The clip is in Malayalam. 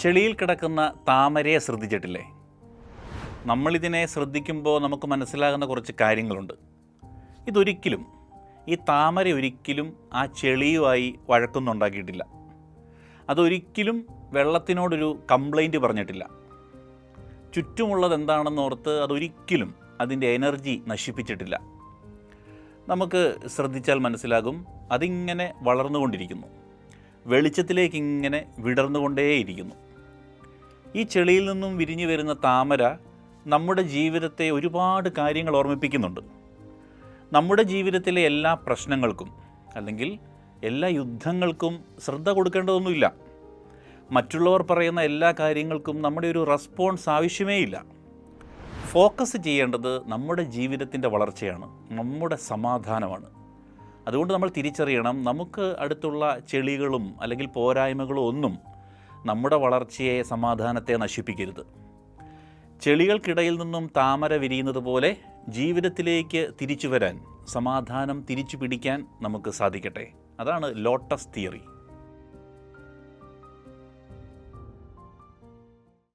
ചെളിയിൽ കിടക്കുന്ന താമരയെ ശ്രദ്ധിച്ചിട്ടില്ലേ? നമ്മളിതിനെ ശ്രദ്ധിക്കുമ്പോൾ നമുക്ക് മനസ്സിലാകുന്ന കുറച്ച് കാര്യങ്ങളുണ്ട്. ഈ താമര ഒരിക്കലും ആ ചെളിയുമായി വഴക്കൊന്നുണ്ടാക്കിയിട്ടില്ല. അതൊരിക്കലും വെള്ളത്തിനോടൊരു കംപ്ലൈൻറ്റ് പറഞ്ഞിട്ടില്ല. ചുറ്റുമുള്ളത് എന്താണെന്നോർത്ത് അതൊരിക്കലും അതിൻ്റെ എനർജി നശിപ്പിച്ചിട്ടില്ല. നമുക്ക് ശ്രദ്ധിച്ചാൽ മനസ്സിലാകും, അതിങ്ങനെ വളർന്നുകൊണ്ടിരിക്കുന്നു, വെളിച്ചത്തിലേക്ക് ഇങ്ങനെ വിടർന്നുകൊണ്ടേയിരിക്കുന്നു. ഈ ചെളിയിൽ നിന്നും വിരിഞ്ഞു വരുന്ന താമര നമ്മുടെ ജീവിതത്തെ ഒരുപാട് കാര്യങ്ങൾ ഓർമ്മിപ്പിക്കുന്നുണ്ട്. നമ്മുടെ ജീവിതത്തിലെ എല്ലാ പ്രശ്നങ്ങൾക്കും അല്ലെങ്കിൽ എല്ലാ യുദ്ധങ്ങൾക്കും ശ്രദ്ധ കൊടുക്കേണ്ടതൊന്നുമില്ല. മറ്റുള്ളവർ പറയുന്ന എല്ലാ കാര്യങ്ങൾക്കും നമ്മുടെ ഒരു റെസ്പോൺസ് ആവശ്യമേ ഇല്ല. ഫോക്കസ് ചെയ്യേണ്ടത് നമ്മുടെ ജീവിതത്തിൻ്റെ വളർച്ചയാണ്, നമ്മുടെ സമാധാനമാണ്. അതുകൊണ്ട് നമ്മൾ തിരിച്ചറിയണം, നമുക്ക് അടുത്തുള്ള ചെളികളും അല്ലെങ്കിൽ പോരായ്മകളും ഒന്നും നമ്മുടെ വളർച്ചയെ, സമാധാനത്തെ നശിപ്പിക്കരുത്. ചെളികൾക്കിടയിൽ നിന്നും താമര വിരിയുന്നത് പോലെ ജീവിതത്തിലേക്ക് തിരിച്ചു വരാൻ, സമാധാനം തിരിച്ചു പിടിക്കാൻ നമുക്ക് സാധിക്കട്ടെ. അതാണ് ലോട്ടസ് തിയറി.